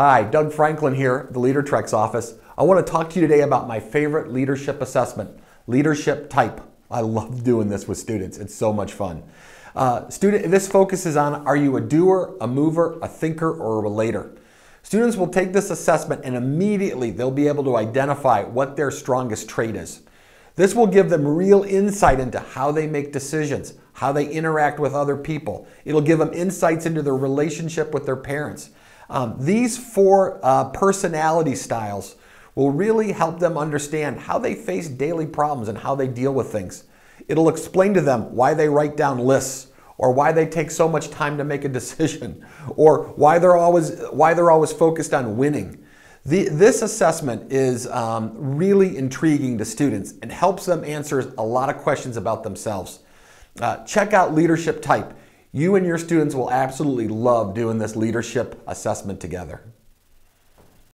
Hi, Doug Franklin here, the LeaderTrex office. I want to talk to you today about my favorite leadership assessment, leadership type. I love doing this with students. It's so much fun. This focuses on, are you a doer, a mover, a thinker, or a relator? Students will take this assessment and immediately they'll be able to identify what their strongest trait is. This will give them real insight into how they make decisions, how they interact with other people. It'll give them insights into their relationship with their parents. These four personality styles will really help them understand how they face daily problems and how they deal with things. It'll explain to them why they write down lists, or why they take so much time to make a decision, or why they're always focused on winning. This assessment is really intriguing to students and helps them answer a lot of questions about themselves. Check out Leadership Type. You and your students will absolutely love doing this leadership assessment together.